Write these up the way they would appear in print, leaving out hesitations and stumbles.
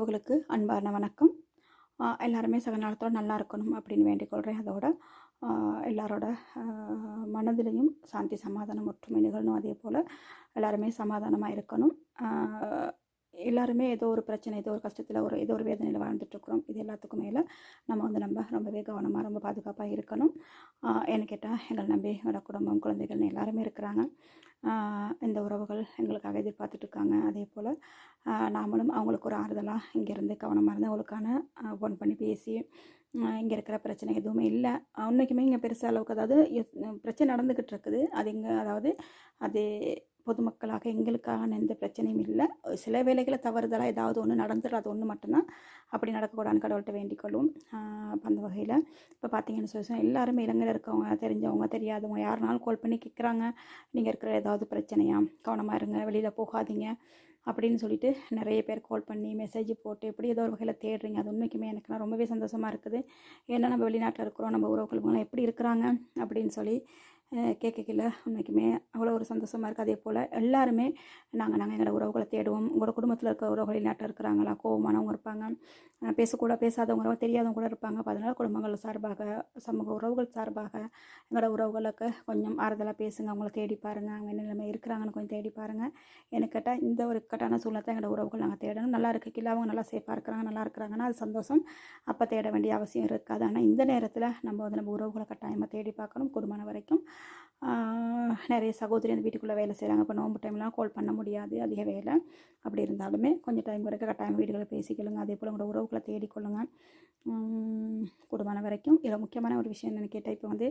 உறவுகளுக்கு அன்பான வணக்கம். எல்லாருமே சகநலத்தோடு நல்லா இருக்கணும் அப்படின்னு வேண்டிக்கொள்கிறேன். அதோட எல்லாரோட மனதிலையும் சாந்தி சமாதானம் ஒற்றுமை நிகழணும். அதே போல் எல்லாருமே சமாதானமாக இருக்கணும். எல்லாருமே ஏதோ ஒரு பிரச்சனை, ஏதோ ஒரு கஷ்டத்தில், ஏதோ ஒரு வேதனையில் வாழ்ந்துட்டுருக்குறோம். இது எல்லாத்துக்கும் மேலே நம்ம ரொம்பவே கவனமாக ரொம்ப பாதுகாப்பாக இருக்கணும். என்ன கேட்டால் எங்களை நம்பி எங்களோட குடும்பம், குழந்தைகள்னு எல்லாருமே இருக்கிறாங்க. இந்த உறவுகள் எங்களுக்காக எதிர்பார்த்துட்ருக்காங்க. அதே போல் நாமளும் அவங்களுக்கு ஒரு ஆறுதலாக இங்கேருந்து கவனமாக இருந்து அவங்களுக்கான ஃபோன் பண்ணி பேசி இங்கே இருக்கிற பிரச்சனை எதுவுமே இல்லை. உண்மைக்குமே இங்கே பெருசாக அளவுக்கு அதாவது பிரச்சனை நடந்துக்கிட்டு இருக்குது. அது பொதுமக்களாக எங்களுக்கான எந்த பிரச்சனையும் இல்லை. சில வேளைகளில் தவறுதலாக ஏதாவது ஒன்று நடந்துடும். அது ஒன்று மட்டும்தான் அப்படி நடக்கக்கூடாதுன்னு கடவுள்கிட்ட வேண்டிக்கொள்ளும். அந்த வகையில் இப்போ பார்த்தீங்கன்னு சொல்லி எல்லாருமே இலங்கையில் இருக்கவங்க, தெரிஞ்சவங்க, தெரியாதவங்க யாருனாலும் கால் பண்ணி கேட்குறாங்க, நீங்கள் இருக்கிற ஏதாவது பிரச்சனையா, கவனமாக இருங்க, வெளியில் போகாதீங்க அப்படின்னு சொல்லிட்டு நிறைய பேர் கால் பண்ணி மெசேஜ் போட்டு எப்படி ஏதோ ஒரு வகையில் தேடுறீங்க. அது உண்மைக்குமே எனக்குலாம் ரொம்பவே சந்தோஷமாக இருக்குது. ஏன்னா நம்ம வெளிநாட்டில் இருக்கிறோம், நம்ம உறவுகளுங்களாம் எப்படி இருக்கிறாங்க அப்படின்னு சொல்லி கேட்கல உண்மைக்குமே அவ்வளோ ஒரு சந்தோஷமாக இருக்குது. அதே போல் எல்லாருமே நாங்கள் எங்களோட உறவுகளை தேடுவோம். உங்களோட குடும்பத்தில் இருக்கிற உறவுகள் வெளிநாட்டில் இருக்கிறாங்களா, கோவமானவங்க இருப்பாங்க, பேசாதவங்க தெரியாதவங்க கூட இருப்பாங்க. அப்போ அதனால் குடும்பங்கள் சார்பாக, சமூக உறவுகள் சார்பாக எங்களோட உறவுகளுக்கு கொஞ்சம் ஆறுதலாக பேசுங்க. அவங்கள தேடி பாருங்கள், அவங்க என்ன நிலைமை இருக்கிறாங்கன்னு கொஞ்சம் தேடி பாருங்கள். எனக்கு கேட்டால் இந்த ஒரு இக்கட்டான சூழ்நிலை எங்களோட உறவுகள் நாங்கள் தேடணும். நல்லா இருக்கையில் அவங்க நல்லா சேஃபாக இருக்கிறாங்க, நல்லா இருக்கிறாங்கன்னா அது சந்தோஷம். அப்போ தேட வேண்டிய அவசியம் இருக்காது. ஆனால் இந்த நேரத்தில் நம்ம உறவுகளை கட்டாயமாக தேடி பார்க்கணும். குடும்பம் வரைக்கும் நிறைய சகோதரி அந்த வீட்டுக்குள்ளே வேலை செய்கிறாங்க. இப்போ நோம்பு டைம்லாம் கால் பண்ண முடியாது, அதிக வேலை. அப்படி இருந்தாலுமே கொஞ்சம் டைம் வரைக்கும் கட்டாயம் வீடுகளை பேசிக்கொள்ளுங்க. அதே போல் உங்களோட உறவுகளை தேடிக்கொள்ளுங்க. குடும்பம் வரைக்கும் இதில் முக்கியமான ஒரு விஷயம் என்னென்னு கேட்டால், இப்போ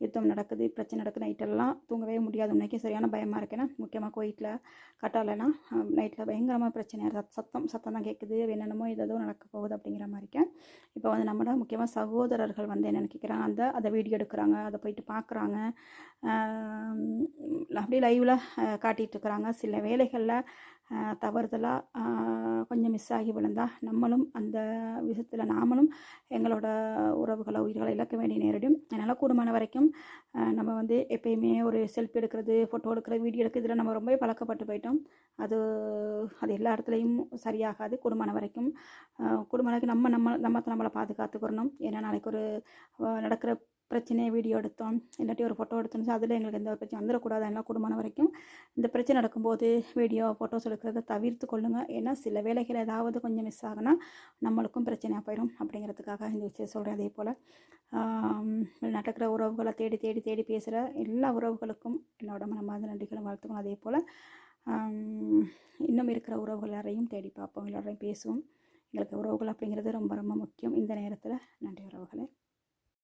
யுத்தம் நடக்குது, பிரச்சனை நடக்குது, நைட்டெல்லாம் தூங்கவே முடியாது. உன்னைக்கே சரியான பயமாக இருக்குன்னா, முக்கியமாக கோயிட்டில் கட்டாலெல்லாம் நைட்டில் பயங்கரமாக பிரச்சனையாக சத்தம் தான் கேட்குது. என்னென்னமோ ஏதோ நடக்க போகுது அப்படிங்கிற மாதிரிக்கேன். இப்போ நம்மளோட முக்கியமாக சகோதரர்கள் என்னென்னு கேட்குறாங்க, அதை வீடியோ எடுக்கிறாங்க, அதை போயிட்டு பார்க்குறாங்க, அப்படியே லைவில் காட்டிகிட்ருக்குறாங்க. சில வேளைகளில் தவறுதலாக கொஞ்சம் மிஸ் ஆகி விழுந்தால் நம்மளும் அந்த விஷயத்தில் நாமளும் எங்களோட உறவுகளை, உயிர்களை இழக்க வேண்டிய நேரடியும். அதனால் கூடுமான வரைக்கும் நம்ம எப்பயுமே ஒரு செல்ஃபி எடுக்கிறது, ஃபோட்டோ எடுக்கிறது, வீடியோ எடுக்கிறது இதில் நம்ம ரொம்பவே பழக்கப்பட்டு போயிட்டோம். அது எல்லா இடத்துலையும் சரியாகாது. கூடுமான வரைக்கும் நம்மளை பாதுகாத்துக்கிறணும். ஏன்னா நாளைக்கு ஒரு நடக்கிற பிரச்சனையை வீடியோ எடுத்தோம், இல்லாட்டி ஒரு ஃபோட்டோ எடுத்தோம், அதில் எங்களுக்கு எந்த ஒரு பிரச்சனை வந்துடக்கூடாது. அதனால் குடும்பம் வரைக்கும் இந்த பிரச்சனை நடக்கும்போது வீடியோ ஃபோட்டோஸ் எடுக்கிறத தவிர்த்து கொள்ளுங்கள். ஏன்னா சில வேளைகள் ஏதாவது கொஞ்சம் மிஸ் ஆகுனா நம்மளுக்கும் பிரச்சனையாக போயிடும். அப்படிங்கிறதுக்காக இந்த விஷயம் சொல்கிறேன். அதே போல் நடக்கிற உறவுகளை தேடி தேடி தேடி பேசுகிற எல்லா உறவுகளுக்கும் என்னோட மனமார்ந்த நன்றிகளும் வாழ்த்துக்களும். அதே போல் இன்னும் இருக்கிற உறவுகள் எல்லாரையும் தேடி பார்ப்போம், எல்லாரையும் பேசுவோம். எங்களுக்கு உறவுகள் அப்படிங்கிறது ரொம்ப ரொம்ப முக்கியம் இந்த நேரத்தில். நன்றி உறவுகளே.